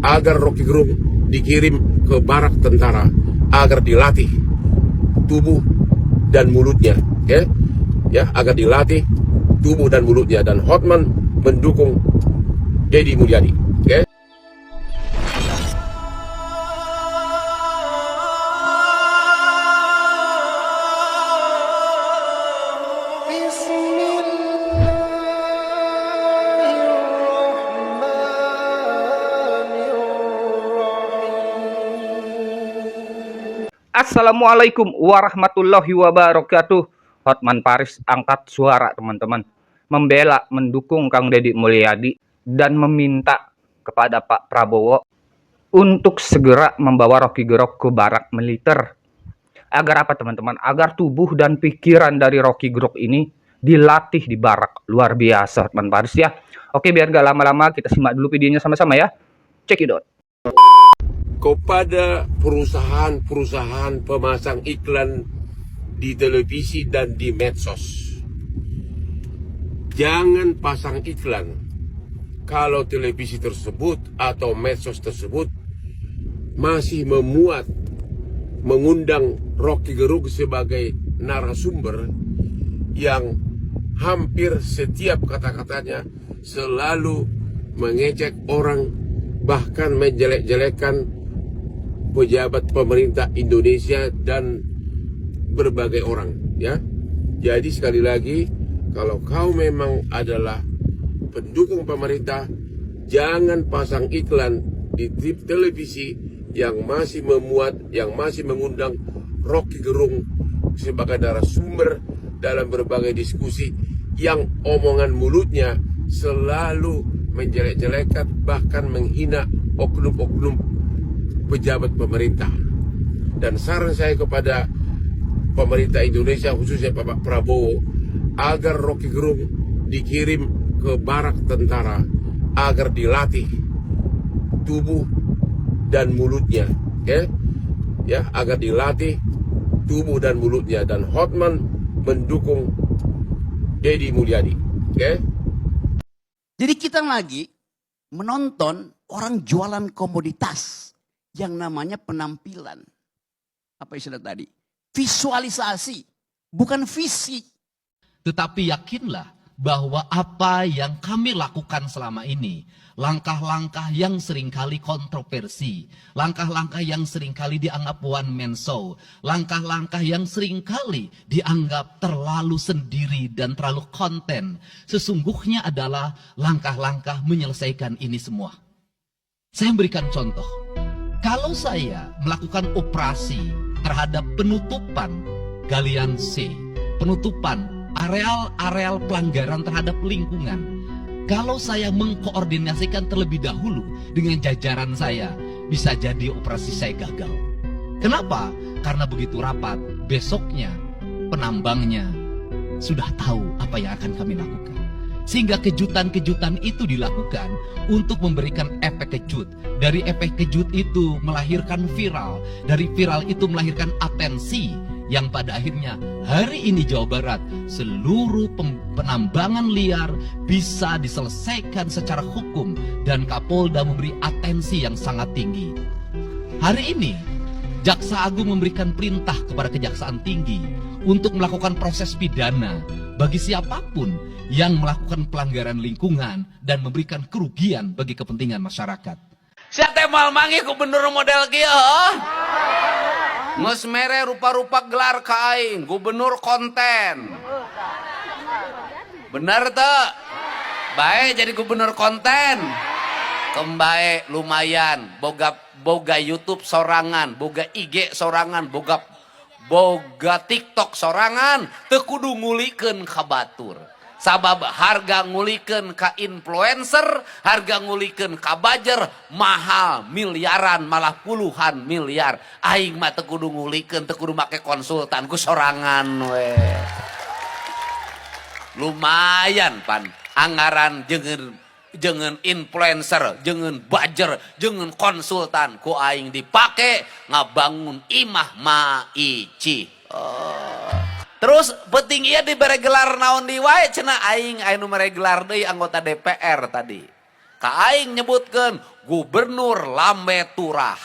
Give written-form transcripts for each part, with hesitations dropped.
agar Rocky Gerung dikirim ke barak tentara agar dilatih tubuh dan mulutnya, agar dilatih tubuh dan mulutnya. Dan Hotman mendukung Deddy Mulyadi. Assalamualaikum warahmatullahi wabarakatuh. Hotman Paris angkat suara, teman-teman, membela, mendukung Kang Deddy Mulyadi dan meminta kepada Pak Prabowo untuk segera membawa Rocky Gerung ke barak militer. Agar apa, teman-teman? Agar tubuh dan pikiran dari Rocky Gerung ini dilatih di barak. Luar biasa, Hotman Paris ya. Oke, biar gak lama-lama, kita simak dulu videonya sama-sama ya. Check it out. Kepada perusahaan-perusahaan pemasang iklan di televisi dan di medsos, jangan pasang iklan kalau televisi tersebut atau medsos tersebut masih mengundang Rocky Gerung sebagai narasumber yang hampir setiap kata-katanya selalu mengejek orang, bahkan menjelek-jelekan pejabat pemerintah Indonesia dan berbagai orang, ya. Jadi sekali lagi, kalau kau memang adalah pendukung pemerintah, jangan pasang iklan di televisi yang masih mengundang Rocky Gerung sebagai narasumber dalam berbagai diskusi, yang omongan mulutnya selalu menjelek-jelekan bahkan menghina oknum-oknum pejabat pemerintah. Dan saran saya kepada pemerintah Indonesia, khususnya Pak Prabowo, agar Rocky Gerung dikirim ke barak tentara agar dilatih tubuh dan mulutnya, agar dilatih tubuh dan mulutnya. Dan Hotman mendukung Deddy Mulyadi. Jadi kita lagi menonton orang jualan komoditas yang namanya penampilan. Apa istilah tadi? Visualisasi, bukan visi. Tetapi yakinlah bahwa apa yang kami lakukan selama ini, langkah-langkah yang seringkali kontroversi, langkah-langkah yang seringkali dianggap one man show, langkah-langkah yang seringkali dianggap terlalu sendiri dan terlalu konten, sesungguhnya adalah langkah-langkah menyelesaikan ini semua. Saya berikan contoh. Kalau saya melakukan operasi terhadap penutupan galian C, penutupan areal-areal pelanggaran terhadap lingkungan, kalau saya mengkoordinasikan terlebih dahulu dengan jajaran saya, bisa jadi operasi saya gagal. Kenapa? Karena begitu rapat, besoknya penambangnya sudah tahu apa yang akan kami lakukan. Sehingga kejutan-kejutan itu dilakukan untuk memberikan efek kejut. Dari efek kejut itu melahirkan viral. Dari viral itu melahirkan atensi. Yang pada akhirnya hari ini Jawa Barat, seluruh penambangan liar bisa diselesaikan secara hukum. Dan Kapolda memberi atensi yang sangat tinggi. Hari ini Jaksa Agung memberikan perintah kepada Kejaksaan Tinggi untuk melakukan proses pidana bagi siapapun yang melakukan pelanggaran lingkungan dan memberikan kerugian bagi kepentingan masyarakat. Siapa mal mangi gubernur model kieu? Nges mere rupa-rupa gelar ka aing, gubernur konten. Bener teu? Bae jadi gubernur konten. Kembae lumayan, boga YouTube sorangan, boga IG sorangan, boga TikTok sorangan, teu kudu ngulikeun ka batur. Sabab harga ngulikeun ka influencer, harga ngulikeun ka bajer mahal, miliaran, malah puluhan miliar. Aing mah teu kudu ngulikeun, teu kudu make konsultan, ku sorangan we. Lumayan pan anggaran jeung influencer, jeung bajer, jeung konsultan ku aing dipake ngabangun imah maici. Terus penting ieu dibere gelar naon di wae cenah aing anu mere gelar deui anggota DPR tadi. ka aing nyebutkeun Gubernur Lambe Turah.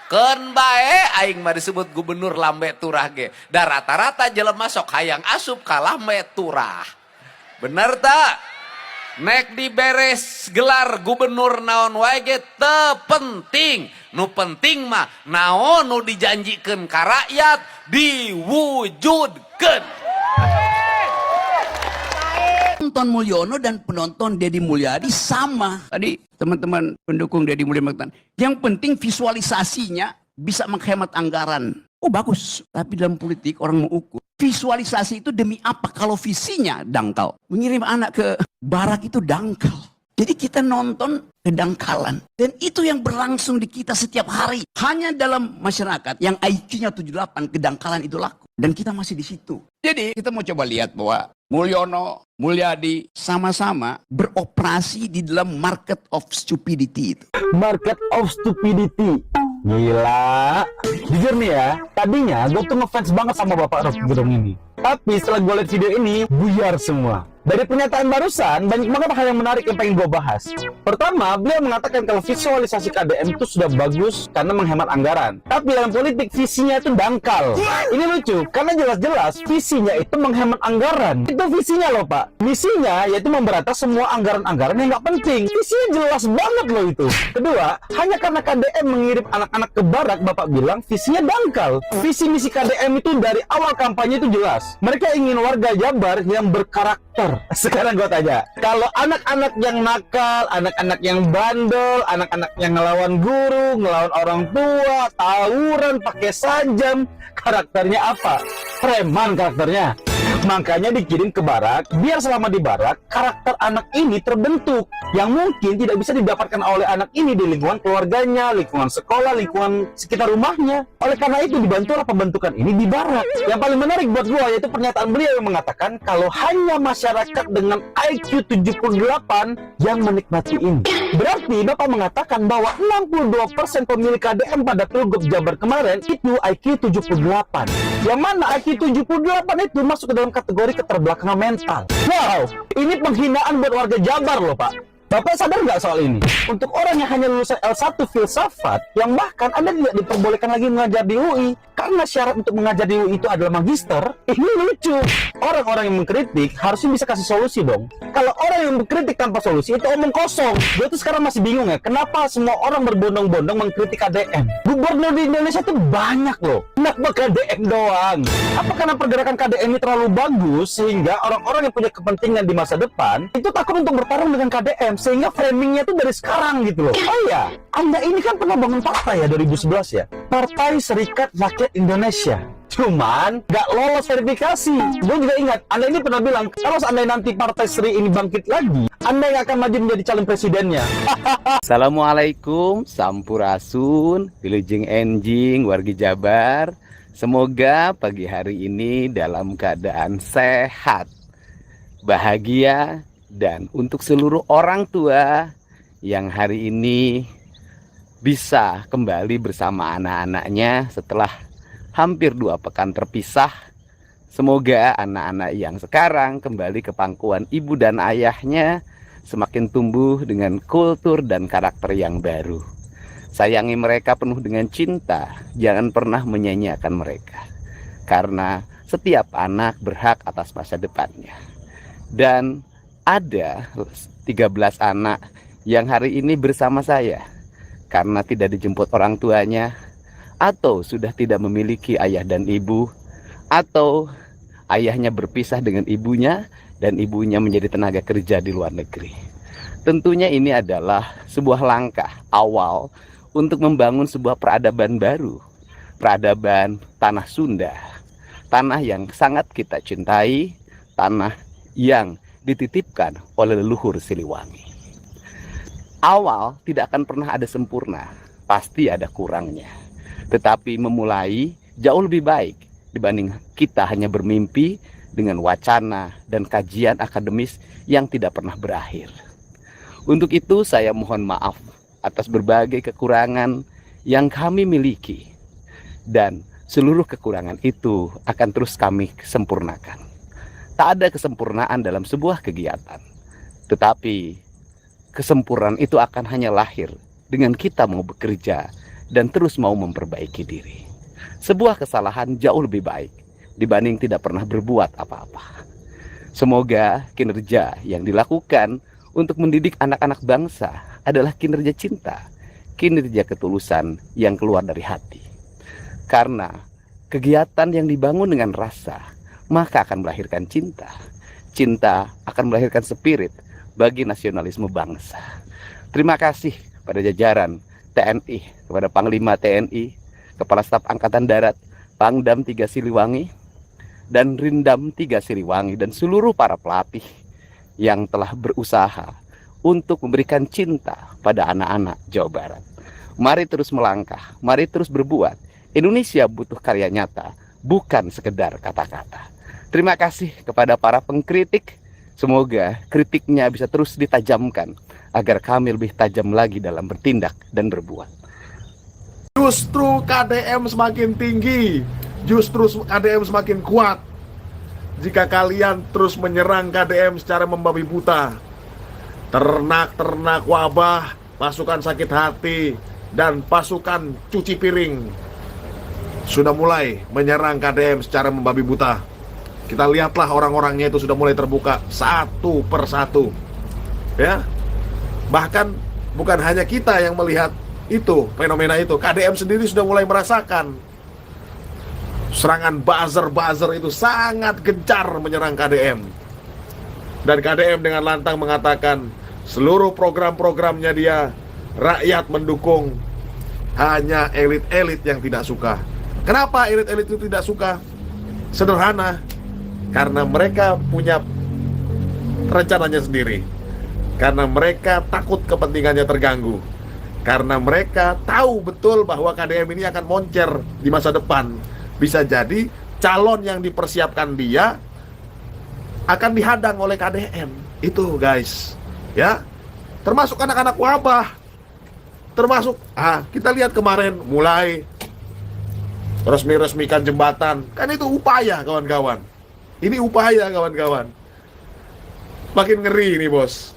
Keun bae aing mah disebut Gubernur Lambe Turah ge. Da rata-rata jelema sok hayang asup ka Lambe Turah. Bener tak? Nek diberes gelar gubernur naon wae ge teu penting. Nu penting mah naon nu dijanjikeun ka rakyat diwujudkeun. Penonton Mulyono dan penonton Deddy Mulyadi sama. Tadi teman-teman pendukung Deddy Mulyadi mengatakan, yang penting visualisasinya bisa menghemat anggaran. Oh bagus, tapi dalam politik orang mengukur. Visualisasi itu demi apa kalau visinya dangkal? Mengirim anak ke barak itu dangkal. Jadi kita nonton kedangkalan. Dan itu yang berlangsung di kita setiap hari. Hanya dalam masyarakat yang IQ-nya 78, kedangkalan itu laku. Dan kita masih di situ. Jadi kita mau coba lihat bahwa Mulyono, Mulyadi sama-sama beroperasi di dalam market of stupidity itu. Market of stupidity. Gila. Jujur nih ya, tadinya gue tuh ngefans banget sama Bapak Rocky Gerung ini. Tapi setelah gue lihat video ini, buyar semua. Dari pernyataan barusan, banyak banget hal yang menarik yang pengen gue bahas. Pertama, beliau mengatakan kalau visualisasi KDM itu sudah bagus karena menghemat anggaran. Tapi dalam politik, visinya itu dangkal. Ini lucu, karena jelas-jelas visinya itu menghemat anggaran. Itu visinya loh Pak. Misinya yaitu memberantas semua anggaran-anggaran yang nggak penting. Visinya jelas banget loh itu. Kedua, hanya karena KDM mengirim anak-anak ke barak, Bapak bilang visinya dangkal. Visi misi KDM itu dari awal kampanye itu jelas. Mereka ingin warga Jabar yang berkarakter. Sekarang gue tanya, kalau anak-anak yang nakal, anak-anak yang bandel, anak-anak yang ngelawan guru, ngelawan orang tua, tawuran, pakai sajam, karakternya apa? Preman karakternya. Makanya dikirim ke barak, biar selama di barak, karakter anak ini terbentuk. Yang mungkin tidak bisa didapatkan oleh anak ini di lingkungan keluarganya, lingkungan sekolah, lingkungan sekitar rumahnya. Oleh karena itu dibantulah pembentukan ini di barak. Yang paling menarik buat gua yaitu pernyataan beliau yang mengatakan kalau hanya masyarakat dengan IQ 78 yang menikmati ini. Berarti Bapak mengatakan bahwa 62% pemilih KDM pada Pilgub Jabar kemarin itu IQ 78. Yang mana IQ 78 itu masuk ke dalam kategori keterbelakangan mental. Wow, ini penghinaan buat warga Jabar loh Pak. Bapak sadar nggak soal ini? Untuk orang yang hanya lulusan L1 filsafat, yang bahkan Anda tidak diperbolehkan lagi mengajar di UI, karena syarat untuk mengajar di UI itu adalah magister, ini lucu. Orang-orang yang mengkritik harusnya bisa kasih solusi dong. Kalau orang yang mengkritik tanpa solusi, itu omong kosong. Gue tuh sekarang masih bingung ya, kenapa semua orang berbondong-bondong mengkritik KDM? Gubernur di Indonesia tuh banyak loh. Kenapa KDM doang? Apa karena pergerakan KDM ini terlalu bagus, sehingga orang-orang yang punya kepentingan di masa depan, itu takut untuk bertarung dengan KDM? Sehingga framingnya tuh dari sekarang gitu loh. Oh iya, Anda ini kan pernah bangun partai ya 2011 ya, Partai Serikat Rakyat Indonesia. Cuman nggak lolos verifikasi. Gue juga ingat, Anda ini pernah bilang kalau seandainya nanti Partai Seri ini bangkit lagi, Anda yang akan maju menjadi calon presidennya. Assalamualaikum, sampurasun, wilujeng enjing, wargi Jabar. Semoga pagi hari ini dalam keadaan sehat, bahagia, dan untuk seluruh orang tua yang hari ini bisa kembali bersama anak-anaknya setelah hampir 2 pekan terpisah. Semoga anak-anak yang sekarang kembali ke pangkuan ibu dan ayahnya semakin tumbuh dengan kultur dan karakter yang baru. Sayangi mereka penuh dengan cinta, jangan pernah menyanyiakan mereka. Karena setiap anak berhak atas masa depannya. Dan ada 13 anak yang hari ini bersama saya karena tidak dijemput orang tuanya, atau sudah tidak memiliki ayah dan ibu, atau ayahnya berpisah dengan ibunya dan ibunya menjadi tenaga kerja di luar negeri. Tentunya ini adalah sebuah langkah awal untuk membangun sebuah peradaban baru, peradaban tanah Sunda, tanah yang sangat kita cintai, tanah yang dititipkan oleh leluhur Siliwangi. Awal tidak akan pernah ada sempurna, pasti ada kurangnya. Tetapi memulai jauh lebih baik dibanding kita hanya bermimpi dengan wacana dan kajian akademis yang tidak pernah berakhir. Untuk itu saya mohon maaf atas berbagai kekurangan yang kami miliki. Dan seluruh kekurangan itu akan terus kami sempurnakan. Tak ada kesempurnaan dalam sebuah kegiatan. Tetapi Kesempurnaan itu akan hanya lahir dengan kita mau bekerja dan terus mau memperbaiki diri. Sebuah kesalahan jauh lebih baik dibanding tidak pernah berbuat apa-apa. Semoga kinerja yang dilakukan untuk mendidik anak-anak bangsa adalah kinerja cinta, kinerja ketulusan yang keluar dari hati. Karena kegiatan yang dibangun dengan rasa, maka akan melahirkan cinta. Cinta akan melahirkan spirit bagi nasionalisme bangsa. Terima kasih pada jajaran TNI, kepada Panglima TNI, Kepala Staf Angkatan Darat, Pangdam 3 Siliwangi, dan Rindam 3 Siliwangi, dan seluruh para pelatih yang telah berusaha untuk memberikan cinta pada anak-anak Jawa Barat. Mari terus melangkah, mari terus berbuat. Indonesia butuh karya nyata, bukan sekedar kata-kata. Terima kasih kepada para pengkritik. Semoga kritiknya bisa terus ditajamkan agar kami lebih tajam lagi dalam bertindak dan berbuat. Justru KDM semakin tinggi, justru KDM semakin kuat jika kalian terus menyerang KDM secara membabi buta. Ternak-ternak wabah, pasukan sakit hati, dan pasukan cuci piring sudah mulai menyerang KDM secara membabi buta. Kita lihatlah orang-orangnya itu sudah mulai terbuka satu persatu. Ya. Bahkan bukan hanya kita yang melihat itu, fenomena itu. KDM sendiri sudah mulai merasakan serangan buzzer-buzzer itu sangat gencar menyerang KDM. Dan KDM dengan lantang mengatakan seluruh program-programnya dia rakyat mendukung, hanya elit-elit yang tidak suka. Kenapa elit-elit itu tidak suka? Sederhana, karena mereka punya rencananya sendiri, karena mereka takut kepentingannya terganggu, karena mereka tahu betul bahwa KDM ini akan moncer di masa depan. Bisa jadi calon yang dipersiapkan dia akan dihadang oleh KDM. Itu guys, ya, termasuk anak-anak wabah, termasuk kita lihat kemarin mulai resmi-resmikan jembatan, kan itu upaya kawan-kawan. Ini upaya kawan-kawan. Makin ngeri ini bos.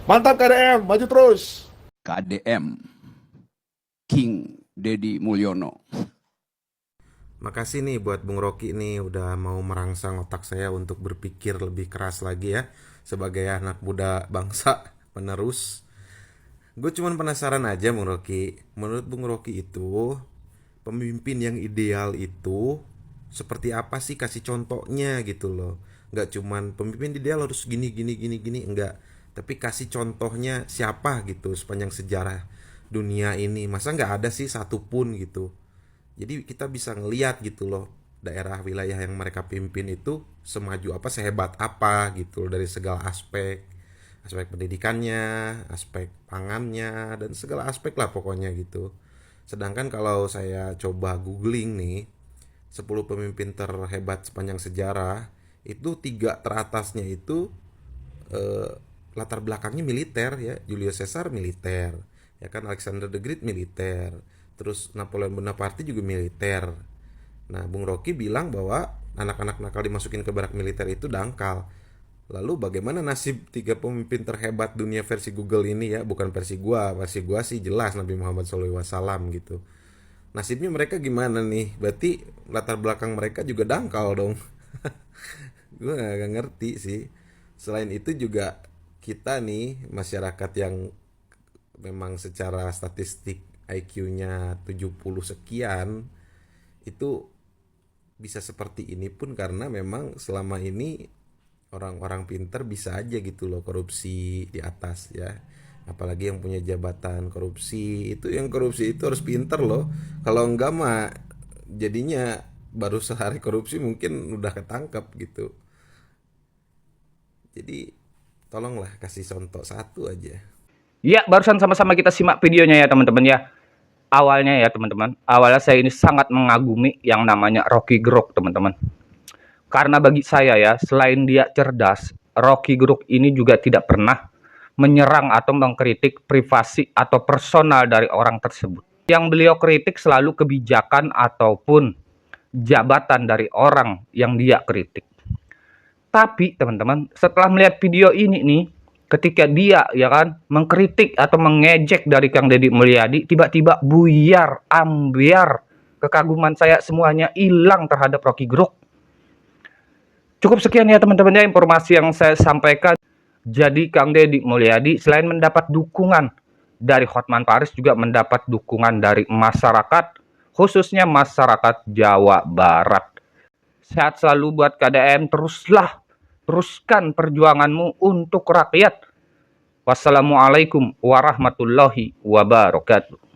Mantap KDM, maju terus. KDM King Deddy Mulyono. Makasih nih buat Bung Rocky nih udah mau merangsang otak saya untuk berpikir lebih keras lagi ya, sebagai anak muda bangsa penerus. Gue cuman penasaran aja Bung Rocky, menurut Bung Rocky itu pemimpin yang ideal itu seperti apa sih, kasih contohnya gitu loh. Nggak cuman pemimpin ideal harus gini enggak, tapi kasih contohnya siapa gitu sepanjang sejarah dunia ini. Masa nggak ada sih satupun gitu. Jadi kita bisa ngeliat gitu loh, daerah wilayah yang mereka pimpin itu semaju apa, sehebat apa gitu loh, dari segala aspek pendidikannya, aspek pangannya, dan segala aspek lah pokoknya gitu. Sedangkan kalau saya coba googling nih 10 pemimpin terhebat sepanjang sejarah, itu 3 teratasnya itu latar belakangnya militer ya. Julius Caesar militer, ya kan, Alexander the Great militer, terus Napoleon Bonaparte juga militer. Nah, Bung Rocky bilang bahwa anak-anak nakal dimasukin ke barak militer itu dangkal. Lalu bagaimana nasib 3 pemimpin terhebat dunia versi Google ini ya, bukan versi gua sih jelas Nabi Muhammad SAW gitu. Nasibnya mereka gimana nih? Berarti latar belakang mereka juga dangkal dong. Gue gak ngerti sih. Selain itu juga kita nih masyarakat yang memang secara statistik IQ-nya 70 sekian, itu bisa seperti ini pun karena memang selama ini orang-orang pintar bisa aja gitu loh korupsi di atas ya. Apalagi yang punya jabatan korupsi, itu yang korupsi itu harus pinter loh. Kalau enggak mah jadinya baru sehari korupsi mungkin udah ketangkap gitu. Jadi tolonglah kasih contoh satu aja. Ya, barusan sama-sama kita simak videonya ya teman-teman ya. Awalnya ya teman-teman, awalnya saya ini sangat mengagumi yang namanya Rocky Gerung teman-teman. Karena bagi saya ya, selain dia cerdas, Rocky Gerung ini juga tidak pernah menyerang atau mengkritik privasi atau personal dari orang tersebut. Yang beliau kritik selalu kebijakan ataupun jabatan dari orang yang dia kritik. Tapi teman-teman, setelah melihat video ini nih, ketika dia ya kan mengkritik atau mengejek dari Kang Deddy Mulyadi, tiba-tiba buyar, ambiar, kekaguman saya semuanya hilang terhadap Rocky Gerung. Cukup sekian ya teman-teman ya informasi yang saya sampaikan. Jadi Kang Deddy Mulyadi selain mendapat dukungan dari Hotman Paris juga mendapat dukungan dari masyarakat, khususnya masyarakat Jawa Barat. Sehat selalu buat KDM, teruskan perjuanganmu untuk rakyat. Wassalamualaikum warahmatullahi wabarakatuh.